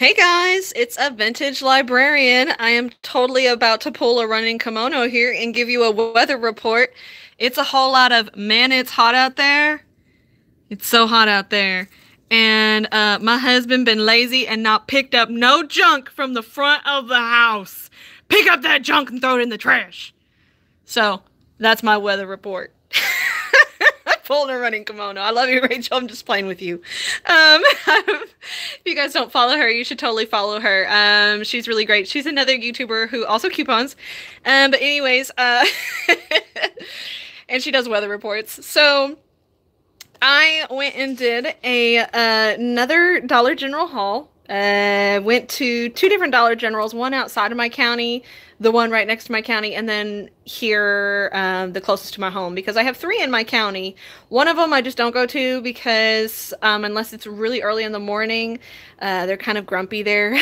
Hey guys, it's a Vintage Librarian. I am totally about to pull a running kimono here and give you a weather report. It's a whole lot of, man, it's hot out there. It's so hot out there. And my husband been lazy and not picked up no junk from the front of the house. Pick up that junk and throw it in the trash. So, that's my weather report. Pulling a running kimono. I love you, Rachel. I'm just playing with you. If you guys don't follow her, you should totally follow her. She's really great. She's another YouTuber who also coupons. But anyways, and she does weather reports. So I went and did another Dollar General haul. Went to two different Dollar Generals, one outside of my county, the one right next to my county, and then here, the closest to my home, because I have three in my county. One of them I just don't go to because, unless it's really early in the morning, they're kind of grumpy there.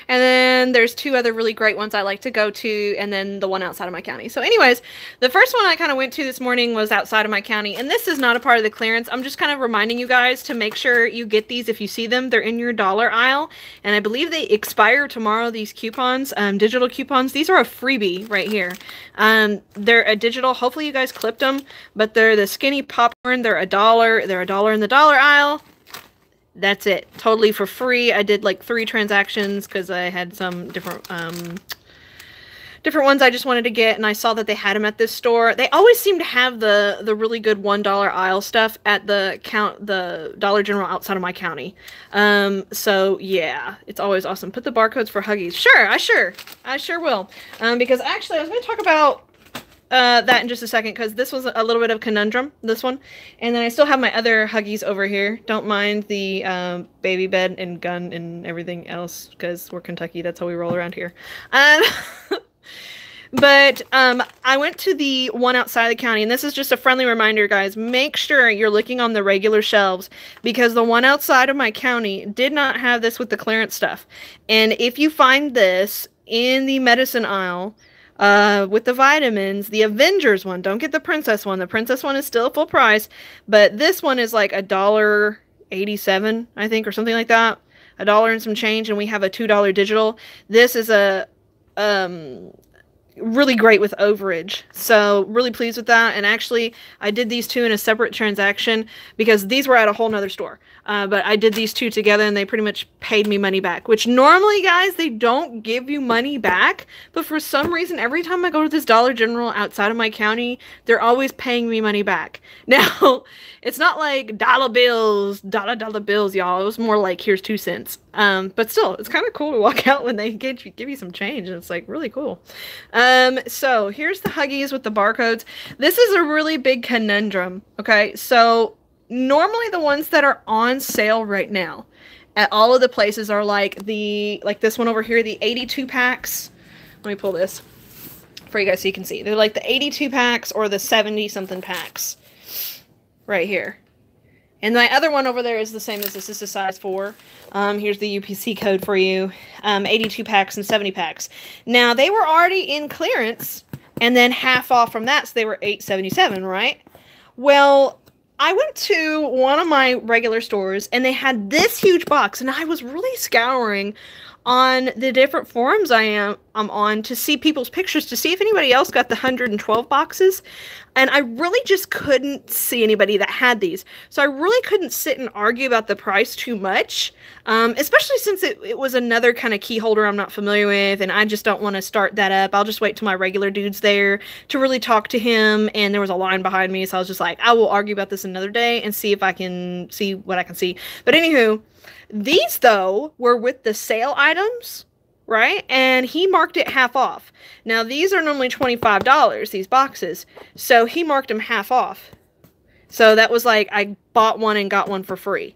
And then there's two other really great ones I like to go to, and then the one outside of my county. So anyways, the first one I kind of went to this morning was outside of my county, and this is not a part of the clearance. I'm just kind of reminding you guys to make sure you get these if you see them. They're in your dollar aisle, and I believe they expire tomorrow, these coupons, digital coupons. These are a freebie right here. They're a digital, hopefully you guys clipped them, but they're the skinny popcorn. They're $1. They're $1 in the dollar aisle. That's it. Totally for free. I did like 3 transactions because I had some different ones I just wanted to get, and I saw that they had them at this store. They always seem to have the really good $1 aisle stuff at the Dollar General outside of my county. So yeah, it's always awesome. Put the barcodes for Huggies. Sure, I sure will. Because actually I was going to talk about that in just a second, because this was a little bit of a conundrum, this one. And then I still have my other Huggies over here. Don't mind the baby bed and gun and everything else, because we're Kentucky, that's how we roll around here. But I went to the one outside the county, and this is just a friendly reminder, guys. Make sure you're looking on the regular shelves, because the one outside of my county did not have this with the clearance stuff. And if you find this in the medicine aisle, with the vitamins, the Avengers one, don't get the Princess one. The Princess one is still full price, but this one is like $1.87, I think, or something like that. $1 and some change, and we have a $2 digital. This is a really great with overage, so really pleased with that. And actually I did these two in a separate transaction because these were at a whole nother store, but I did these two together and they pretty much paid me money back, which normally, guys, they don't give you money back, but for some reason every time I go to this Dollar General outside of my county, they're always paying me money back. Now it's not like dollar bills, dollar bills, y'all. It was more like, here's 2 cents. But still, it's kind of cool to walk out when they give you some change, and it's like really cool. So here's the Huggies with the barcodes. This is a really big conundrum. Okay, so normally the ones that are on sale right now at all of the places are like this one over here, the 82 packs. Let me pull this for you guys so you can see. They're like the 82 packs or the 70 something packs right here. And my other one over there is the same as this. This is size 4. Here's the UPC code for you. 82 packs and 70 packs. Now, they were already in clearance, and then half off from that, so they were $8.77, right? Well, I went to one of my regular stores, and they had this huge box, and I was really scouring on the different forums I'm on to see people's pictures, to see if anybody else got the 112 boxes. And I really just couldn't see anybody that had these. So I really couldn't sit and argue about the price too much, especially since it was another kind of key holder I'm not familiar with, and I just don't want to start that up. I'll just wait till my regular dude's there to really talk to him, and there was a line behind me, so I was just like, I will argue about this another day and see if I can see what I can see. But anywho, these, though, were with the sale items, right? And he marked it half off. Now, these are normally $25, these boxes. So he marked them half off. So that was like, I bought one and got one for free.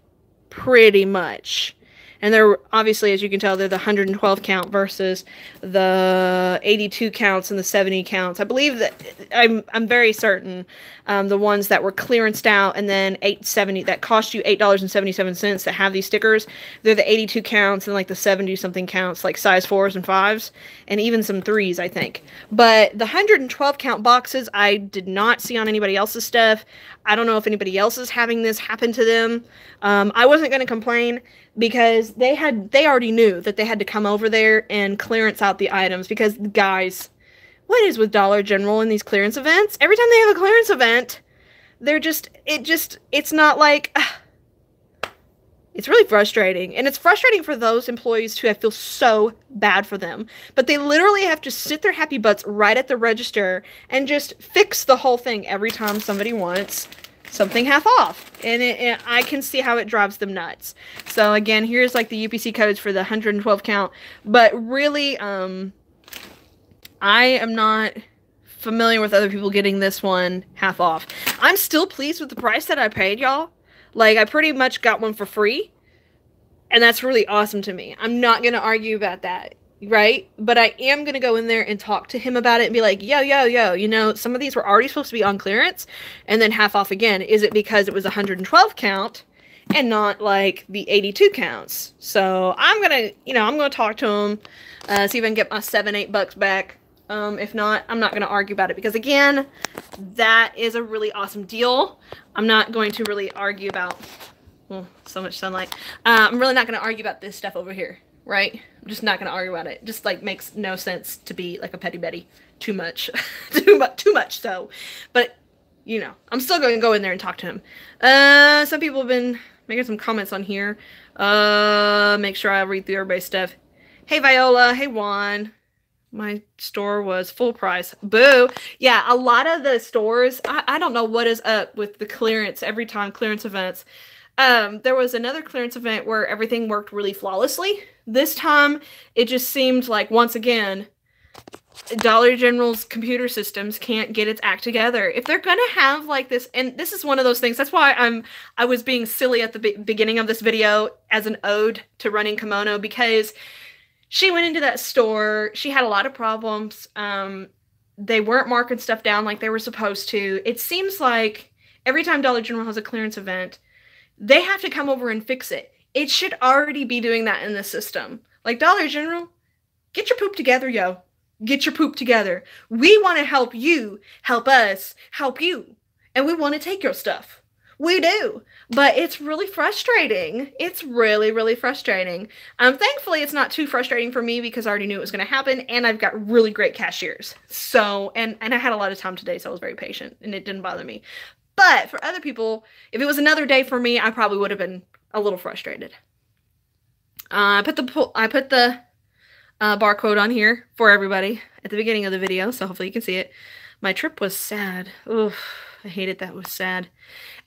Pretty much. And they're, obviously, as you can tell, they're the 112 count versus the 82 counts and the 70 counts. I believe that, I'm very certain, the ones that were clearanced out and then $8.70, that cost you $8.77 that have these stickers, they're the 82 counts and like the 70 something counts, like size 4s and 5s, and even some 3s, I think. But the 112 count boxes, I did not see on anybody else's stuff. I don't know if anybody else is having this happen to them. I wasn't going to complain. because they already knew that they had to come over there and clearance out the items because, guys, what is with Dollar General and these clearance events? Every time they have a clearance event, it's not like, it's really frustrating. And it's frustrating for those employees too. I feel so bad for them. But they literally have to sit their happy butts right at the register and just fix the whole thing every time somebody wants something half off. And I can see how it drives them nuts. So again, here's like the UPC codes for the 112 count. But really, I am not familiar with other people getting this one half off. I'm still pleased with the price that I paid, y'all. Like, I pretty much got one for free, and that's really awesome to me. I'm not going to argue about that, right? But I am going to go in there and talk to him about it and be like, yo, you know, some of these were already supposed to be on clearance and then half off again. Is it because it was 112 count and not, like, the 82 counts? So I'm going to, you know, I'm going to talk to him, see if I can get my $7-8 back. If not, I'm not going to argue about it because, again, that is a really awesome deal. I'm not going to really argue about, well, so much sunlight. I'm really not going to argue about this stuff over here, right? I'm just not going to argue about it. Just, like, makes no sense to be, like, a petty Betty. Too much. too much so. But, you know, I'm still going to go in there and talk to him. Some people have been making some comments on here. Make sure I read through everybody's stuff. Hey, Viola. Hey, Juan. My store was full price. Boo. Yeah, a lot of the stores, I don't know what is up with the clearance every time, clearance events. There was another clearance event where everything worked really flawlessly. This time, it just seemed like, once again, Dollar General's computer systems can't get its act together. If they're gonna have like this, and this is one of those things, that's why I was being silly at the beginning of this video as an ode to running Kimono, because she went into that store. She had a lot of problems. They weren't marking stuff down like they were supposed to. It seems like every time Dollar General has a clearance event, they have to come over and fix it. It should already be doing that in the system. Like, Dollar General, get your poop together, yo. Get your poop together. We want to help you, help us, help you. And we want to take your stuff. We do. But it's really frustrating. It's really, really frustrating. Thankfully, it's not too frustrating for me because I already knew it was going to happen, and I've got really great cashiers. So, and I had a lot of time today, so I was very patient, and it didn't bother me. But for other people, if it was another day for me, I probably would have been a little frustrated. I put the barcode on here for everybody at the beginning of the video, so hopefully you can see it. My trip was sad. Oof, I hated that. It was sad.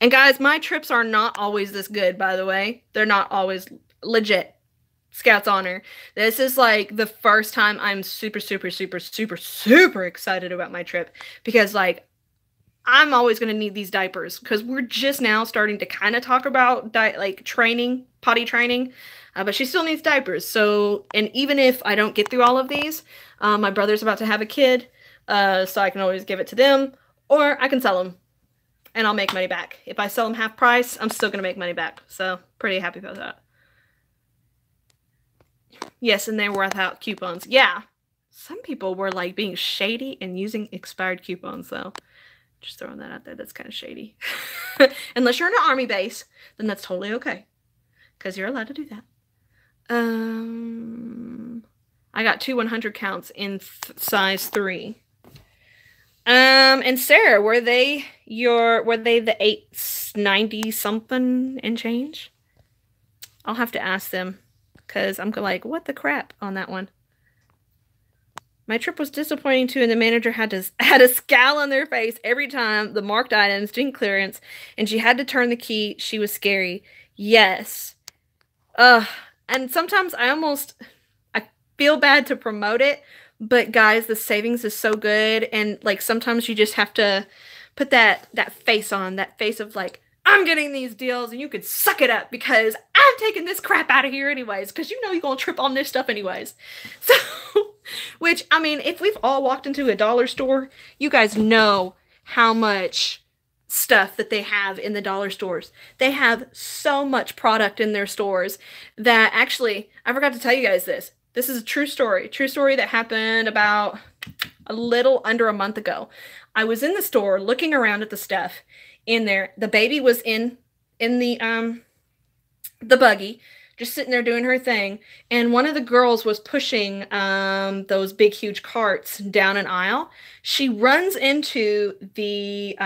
And guys, my trips are not always this good, by the way. They're not always legit. Scout's honor. This is like the first time I'm super, super, super, super, super excited about my trip, because like, I'm always going to need these diapers, because we're just now starting to kind of talk about like training, potty training, but she still needs diapers. So, and even if I don't get through all of these, my brother's about to have a kid, so I can always give it to them, or I can sell them and I'll make money back. If I sell them half price, I'm still going to make money back. So pretty happy about that. Yes, and they were without coupons. Yeah, some people were like being shady and using expired coupons, though. Just throwing that out there. That's kind of shady. Unless you're in an army base, then that's totally okay, because you're allowed to do that. I got 2 100 counts in size 3. And Sarah, were they the 890 something and change? I'll have to ask them, because I'm like, what the crap on that one. My trip was disappointing too, and the manager had a scowl on their face every time the marked items didn't clearance, and she had to turn the key. She was scary. Yes. And sometimes I feel bad to promote it, but guys, the savings is so good, and like sometimes you just have to put that face on, that face of like, I'm getting these deals and you could suck it up because I'm taking this crap out of here anyways, because you know you're going to trip on this stuff anyways. So, which, I mean, if we've all walked into a dollar store, you guys know how much stuff that they have in the dollar stores. They have so much product in their stores that actually, I forgot to tell you guys this. This is a true story that happened about a little under a month ago. I was in the store looking around at the stuff in there. The baby was in the buggy just sitting there doing her thing. And one of the girls was pushing those big, huge carts down an aisle. She runs into the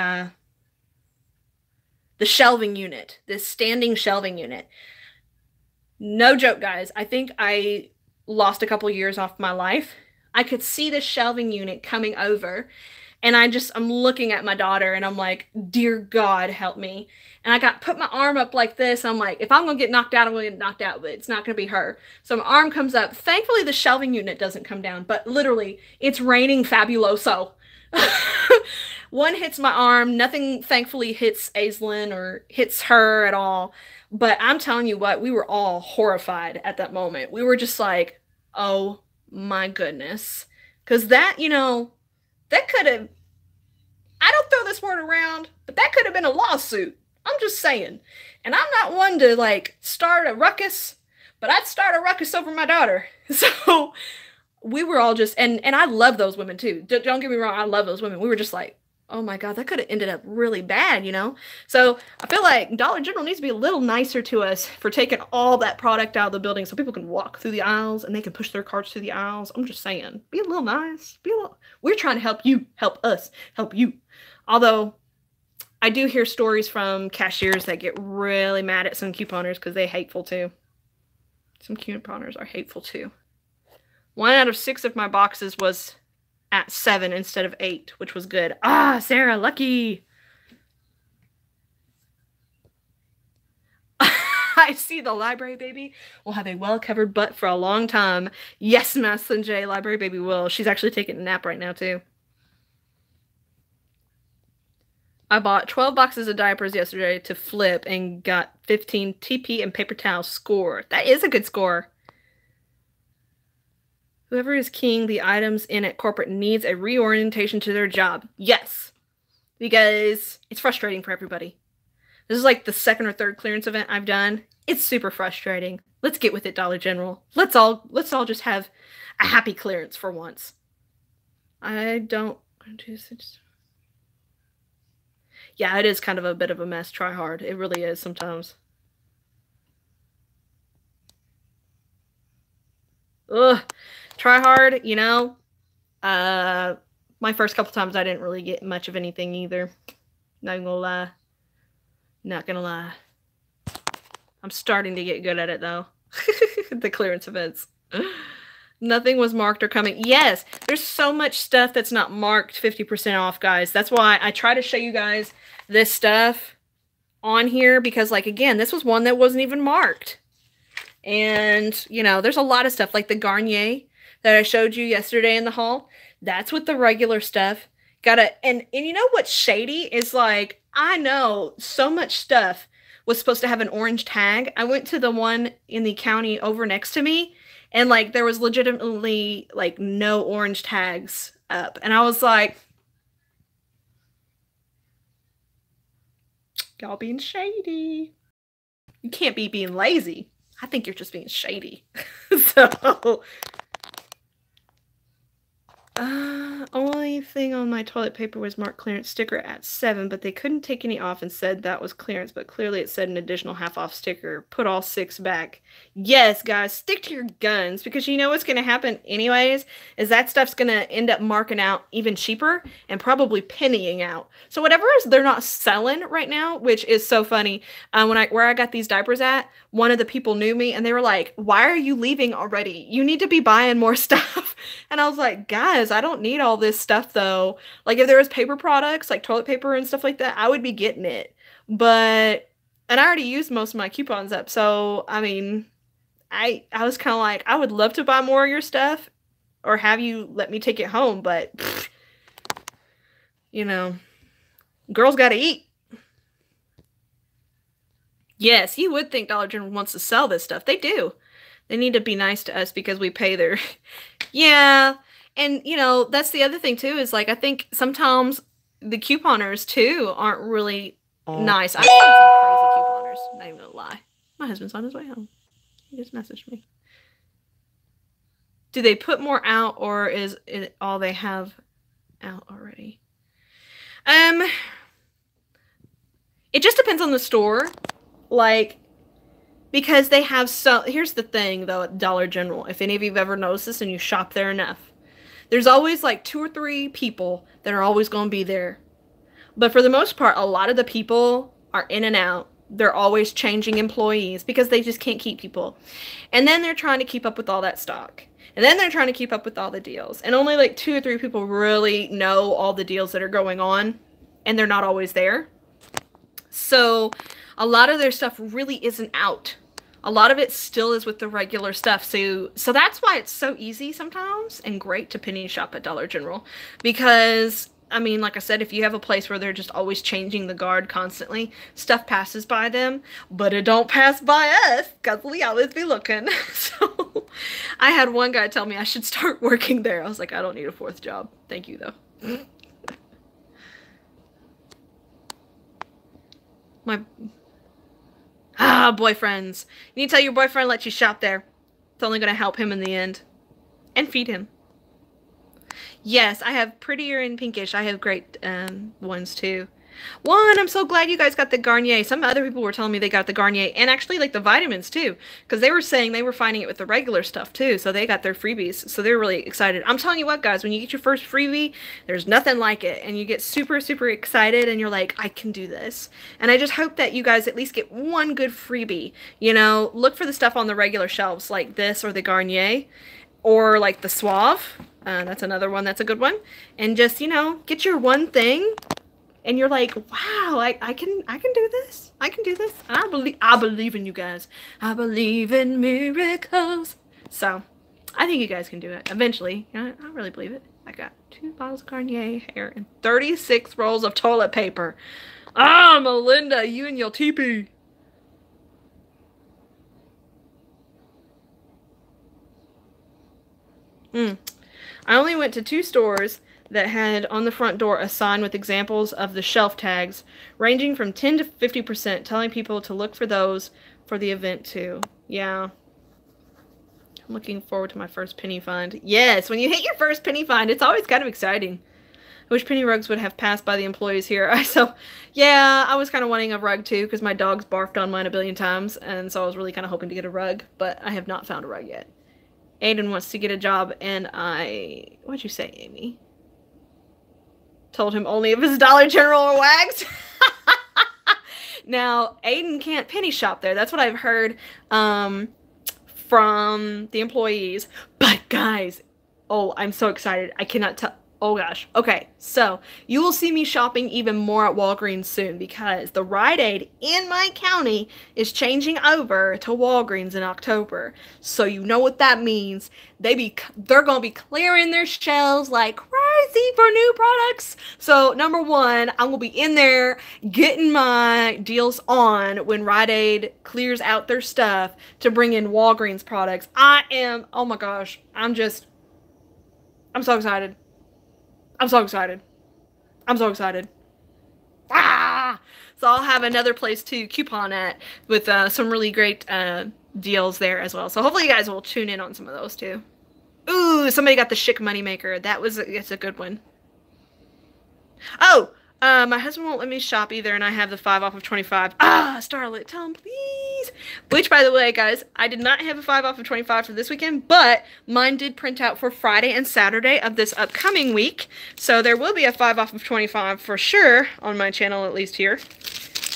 shelving unit, this standing shelving unit. No joke, guys. I think I lost a couple years off my life. I could see the shelving unit coming over, and I'm looking at my daughter, and I'm like, dear God, help me. And I put my arm up like this. I'm like, if I'm gonna get knocked out, I'm gonna get knocked out, but it's not gonna be her. So my arm comes up. Thankfully, the shelving unit doesn't come down, but literally, it's raining Fabuloso. One hits my arm. Nothing, thankfully, hits Aislinn or hits her at all. But I'm telling you what, we were all horrified at that moment. We were just like, oh my goodness. Because that, that could have, I don't throw this word around, but that could have been a lawsuit. I'm just saying. And I'm not one to, like, start a ruckus, but I'd start a ruckus over my daughter. So we were all just, and I love those women too. Don't get me wrong, I love those women. We were just like, oh my God, that could have ended up really bad, So I feel like Dollar General needs to be a little nicer to us for taking all that product out of the building so people can walk through the aisles and they can push their carts through the aisles. I'm just saying, be a little nice. We're trying to help you, help us, help you. Although I do hear stories from cashiers that get really mad at some couponers because they're hateful too. Some couponers are hateful too. 1 out of 6 of my boxes was at 7 instead of 8, which was good. Ah, Sarah, lucky. I see the library baby will have a well-covered butt for a long time. Yes, Maslin J, library baby will. She's actually taking a nap right now, too. I bought 12 boxes of diapers yesterday to flip and got 15 TP and paper towels score. That is a good score. Whoever is keying the items in at corporate needs a reorientation to their job. Yes. Because it's frustrating for everybody. This is like the 2nd or 3rd clearance event I've done. It's super frustrating. Let's get with it, Dollar General. Let's all just have a happy clearance for once. I don't... Yeah, it is kind of a bit of a mess. Try hard. It really is sometimes. Ugh. Try hard, my first couple times I didn't really get much of anything either. Not gonna lie. Not gonna lie. I'm starting to get good at it though. The clearance events. Nothing was marked or coming. Yes, there's so much stuff that's not marked 50% off, guys. That's why I try to show you guys this stuff on here because, like, again, this was one that wasn't even marked. And, there's a lot of stuff like the Garnier that I showed you yesterday in the haul. That's with the regular stuff. And you know what's shady is, like, I know so much stuff was supposed to have an orange tag. I went to the one in the county over next to me and, like, there was legitimately, like, no orange tags up. And I was like, y'all being shady. You can't be being lazy. I think you're just being shady. So, only thing on my toilet paper was marked clearance sticker at 7, but they couldn't take any off and said that was clearance, but clearly it said an additional half off sticker. Put all 6 back. Yes, guys, stick to your guns, because you know what's going to happen anyways, is that stuff's going to end up marking out even cheaper and probably pennying out. So whatever they're not selling right now, which is so funny, where I got these diapers at, one of the people knew me and they were like, why are you leaving already? You need to be buying more stuff. And I was like, guys, I don't need all this stuff though. Like if there was paper products like toilet paper and stuff like that, I would be getting it. And I already used most of my coupons up. So, I mean, I was kind of like, I would love to buy more of your stuff or have you let me take it home. But, pfft, you know, girls got to eat. Yes, you would think Dollar General wants to sell this stuff. They do. They need to be nice to us because we pay their... Yeah. And, you know, that's the other thing, too, is, like, I think sometimes the couponers, too, aren't really nice. I've seen some crazy couponers. Not even gonna lie. My husband's on his way home. He just messaged me. Do they put more out, or is it all they have out already? It just depends on the store. Like, Because they have so, here's the thing though at Dollar General, if any of you have ever noticed this and you shop there enough, there's always like 2 or 3 people that are always going to be there. But for the most part, a lot of the people are in and out. They're always changing employees because they just can't keep people. And then they're trying to keep up with all that stock. And then they're trying to keep up with all the deals. And only like 2 or 3 people really know all the deals that are going on. And they're not always there. So a lot of their stuff really isn't out. A lot of it still is with the regular stuff. So that's why it's so easy sometimes and great to penny shop at Dollar General. Because, I mean, like I said, if you have a place where they're just always changing the guard constantly, stuff passes by them, but it don't pass by us because we always be looking. So I had one guy tell me I should start working there. I was like, I don't need a 4th job. Thank you, though. My boyfriends. You need to tell your boyfriend let you shop there. It's only going to help him in the end. And feed him. Yes, I have prettier and pinkish. I have great ones too. I'm so glad you guys got the Garnier. Some other people were telling me they got the Garnier. And actually like the vitamins too. Because they were saying they were finding it with the regular stuff too. So they got their freebies. So they're really excited. I'm telling you what, guys. When you get your first freebie, there's nothing like it. And you get super, super excited. And you're like, I can do this. And I just hope that you guys at least get one good freebie. You know, look for the stuff on the regular shelves. Like this or the Garnier. Or like the Suave. That's another one that's a good one. And just, you know, get your one thing. And you're like, wow, I can do this. I can do this. And I believe in you guys. I believe in miracles. So, I think you guys can do it. Eventually. You know, I really believe it. I got 2 bottles of Garnier hair and 36 rolls of toilet paper. Ah, Melinda, you and your teepee. I only went to 2 stores that had on the front door a sign with examples of the shelf tags, ranging from 10 to 50%, telling people to look for those for the event too. Yeah. I'm looking forward to my first penny find. Yes, when you hit your first penny find, it's always kind of exciting. I wish penny rugs would have passed by the employees here. So, yeah, I was kind of wanting a rug too, because my dog's barfed on mine a billion times, and so I was really kind of hoping to get a rug, but I have not found a rug yet. Aiden wants to get a job, and what'd you say, Amy? Told him only if it's Dollar General or Wags. Now, Aiden can't penny shop there. That's what I've heard from the employees. But guys, oh, I'm so excited. I cannot tell. Oh gosh. Okay, so you will see me shopping even more at Walgreens soon because the Rite Aid in my county is changing over to Walgreens in October. So you know what that means. They're going to be clearing their shelves like crazy for new products. So number 1, I'm going to be in there getting my deals on when Rite Aid clears out their stuff to bring in Walgreens products. Oh my gosh, I'm so excited. I'm so excited. I'm so excited. Ah! So I'll have another place to coupon at with some really great deals there as well. So hopefully you guys will tune in on some of those too. Ooh, somebody got the Chic Moneymaker. It's a good one. Oh, my husband won't let me shop either, and I have the 5 off of 25. Starlet, tell him please. Which, by the way, guys, I did not have a 5 off of 25 for this weekend, but mine did print out for Friday and Saturday of this upcoming week. So there will be a 5 off of 25 for sure on my channel, at least here.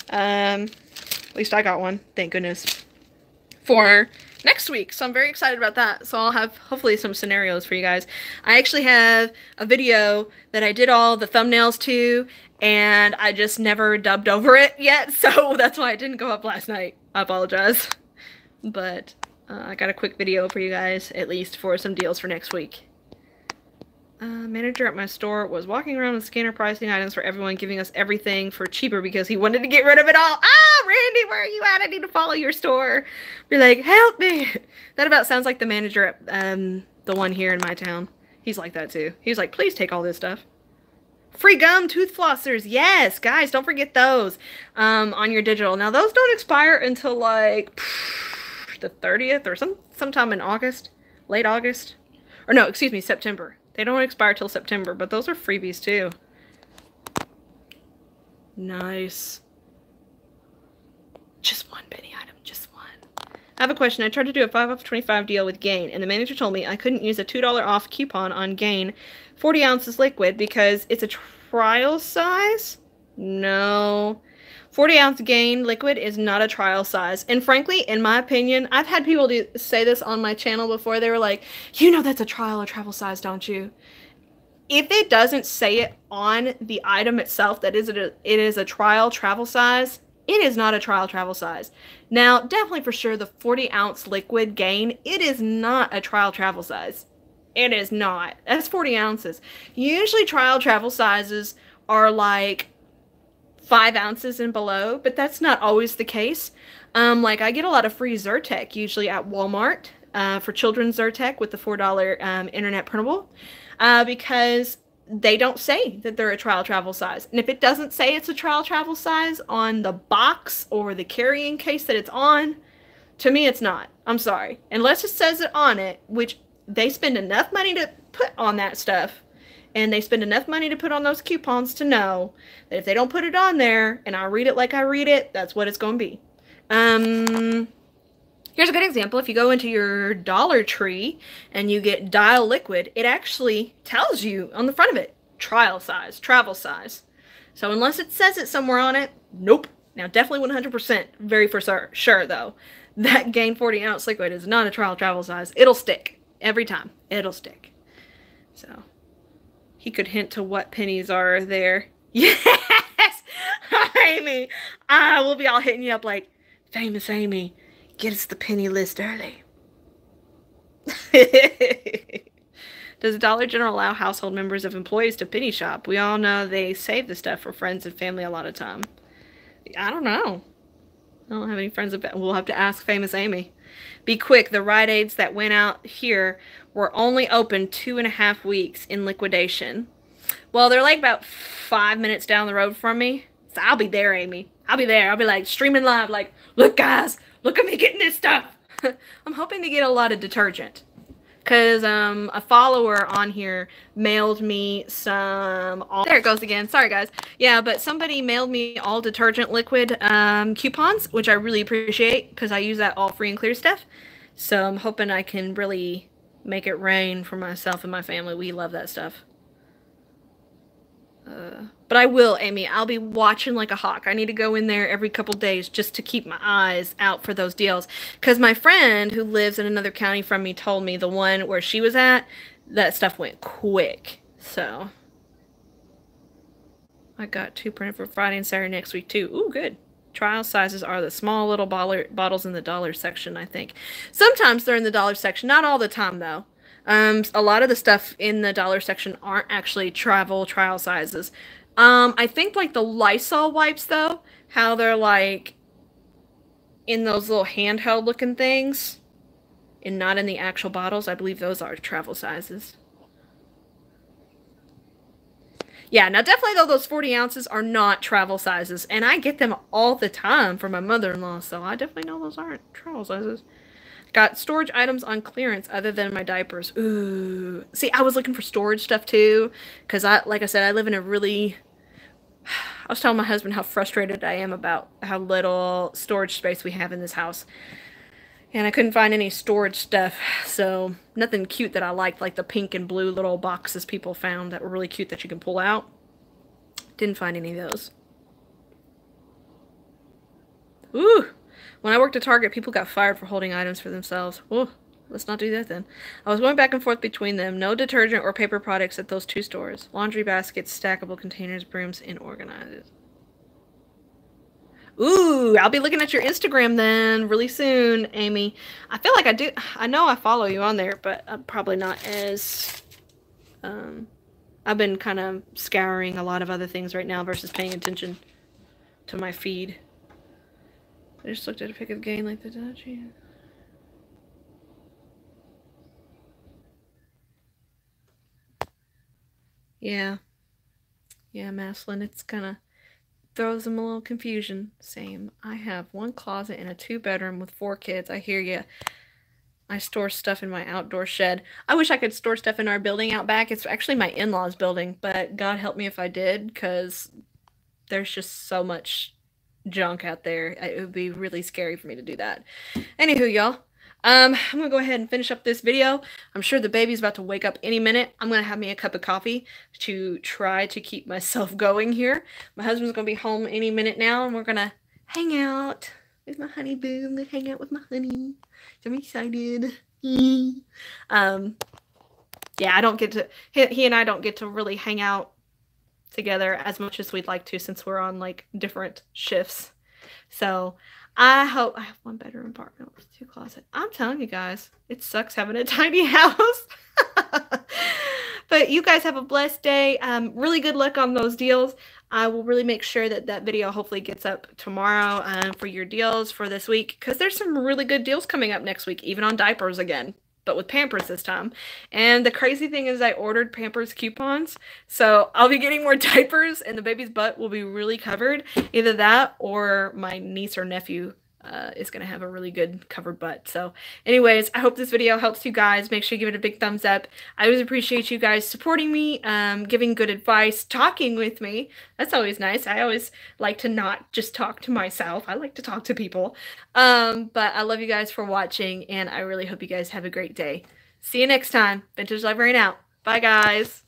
At least I got one, thank goodness, for next week. So I'm very excited about that. So I'll have hopefully some scenarios for you guys. I actually have a video that I did all the thumbnails to, and I just never dubbed over it yet. So that's why it didn't go up last night. I apologize. But I got a quick video for you guys, at least for some deals for next week. Manager at my store was walking around with scanner pricing items for everyone, giving us everything for cheaper because he wanted to get rid of it all. Randy, where are you at? I need to follow your store. Be like, help me. That about sounds like the manager at the one here in my town. He's like that too. He's like, please take all this stuff. Free gum, tooth flossers. Yes, guys, don't forget those on your digital. Now, those don't expire until like the 30th or sometime in August, late August. Or no, excuse me, September. They don't expire till September, but those are freebies too. Nice. Just one penny item, just one. I have a question. I tried to do a 5 off 25 deal with Gain, and the manager told me I couldn't use a $2 off coupon on Gain 40 ounces liquid because it's a trial size? No. 40-ounce Gain liquid is not a trial size. And frankly, in my opinion, I've had people say this on my channel before. They were like, you know that's a trial or travel size, don't you? If it doesn't say it on the item itself that it is a trial travel size, it is not a trial travel size. Now, definitely for sure, the 40-ounce liquid Gain, it is not a trial travel size. It is not. That's 40 ounces. Usually trial travel sizes are like 5 ounces and below, but that's not always the case. Like I get a lot of free Zyrtec usually at Walmart for children's Zyrtec with the $4 internet printable because they don't say that they're a trial travel size. And if it doesn't say it's a trial travel size on the box or the carrying case that it's on, to me it's not. I'm sorry. Unless it says it on it, which they spend enough money to put on that stuff. And they spend enough money to put on those coupons to know that if they don't put it on there and I read it like I read it, that's what it's going to be. Here's a good example. If you go into your Dollar Tree and you get Dial Liquid, it actually tells you on the front of it, trial size, travel size. So unless it says it somewhere on it, nope. Now definitely 100%, very for sure though, that Gain 40-ounce liquid is not a trial travel size. It'll stick. Every time. It'll stick. So... he could hint to what pennies are there. Yes! Amy! We'll be all hitting you up like, Famous Amy, get us the penny list early. Does Dollar General allow household members of employees to penny shop? We all know they save the stuff for friends and family a lot of time. I don't know. I don't have any friends. We'll have to ask Famous Amy. Be quick. The Rite Aids that went out here were only open 2.5 weeks in liquidation. Well, they're like about 5 minutes down the road from me. So I'll be there, Amy. I'll be there. I'll be like streaming live like, look guys, look at me getting this stuff. I'm hoping to get a lot of detergent. Because a follower on here mailed me some... there it goes again. Sorry, guys. Yeah, but somebody mailed me all detergent liquid coupons, which I really appreciate because I use that all free and clear stuff. So I'm hoping I can really make it rain for myself and my family. We love that stuff. But I will, Amy. I'll be watching like a hawk. I need to go in there every couple days just to keep my eyes out for those deals. Because my friend who lives in another county from me told me the one where she was at, that stuff went quick. So, I got 2 printed for Friday and Saturday next week too. Ooh, good. Trial sizes are the small little bottles in the dollar section, I think. Sometimes they're in the dollar section. Not all the time, though. A lot of the stuff in the dollar section aren't actually trial sizes. I think like the Lysol wipes though, how they're like in those little handheld looking things and not in the actual bottles. I believe those are travel sizes. Yeah, now definitely though those 40 ounces are not travel sizes and I get them all the time from my mother-in-law, so I definitely know those aren't travel sizes. Got storage items on clearance other than my diapers. Ooh. See, I was looking for storage stuff too. Because, like I said, I live in a really... I was telling my husband how frustrated I am about how little storage space we have in this house. And I couldn't find any storage stuff. So, nothing cute that I liked, like the pink and blue little boxes people found that were really cute that you can pull out. Didn't find any of those. Ooh. When I worked at Target, people got fired for holding items for themselves. Whoa, let's not do that then. I was going back and forth between them. No detergent or paper products at those 2 stores. Laundry baskets, stackable containers, brooms, and organizers. Ooh, I'll be looking at your Instagram then really soon, Amy. I feel like I know I follow you on there, but I'm probably not as... I've been kind of scouring a lot of other things right now versus paying attention to my feed. I just looked at a pic of Gain like the Dodgy. Yeah. Yeah, Maslin, it's kind of throws them a little confusion. Same. I have 1 closet and a 2-bedroom with 4 kids. I hear ya. I store stuff in my outdoor shed. I wish I could store stuff in our building out back. It's actually my in-laws building, but God help me if I did, because there's just so much junk out there. It would be really scary for me to do that. Anywho, y'all, I'm gonna go ahead and finish up this video. I'm sure the baby's about to wake up any minute. I'm gonna have me a cup of coffee to try to keep myself going here. My husband's gonna be home any minute now, and we're gonna hang out with my honey boo. I'm gonna hang out with my honey. So I'm excited. Yeah, I don't get to, he and I don't get to really hang out together as much as we'd like to since we're on like different shifts. So I hope I have one bedroom apartment with 2 closets. I'm telling you guys, it sucks having a tiny house. But you guys have a blessed day. Really good luck on those deals. I will really make sure that that video hopefully gets up tomorrow for your deals for this week, because there's some really good deals coming up next week, even on diapers again, but with Pampers this time. And the crazy thing is I ordered Pampers coupons, so I'll be getting more diapers and the baby's butt will be really covered. Either that or my niece or nephew is going to have a really good covered butt. So anyways, I hope this video helps you guys. Make sure you give it a big thumbs up. I always appreciate you guys supporting me, giving good advice, talking with me. That's always nice. I always like to not just talk to myself. I like to talk to people. But I love you guys for watching, and I really hope you guys have a great day. See you next time. Vintage Librarian out. Bye, guys.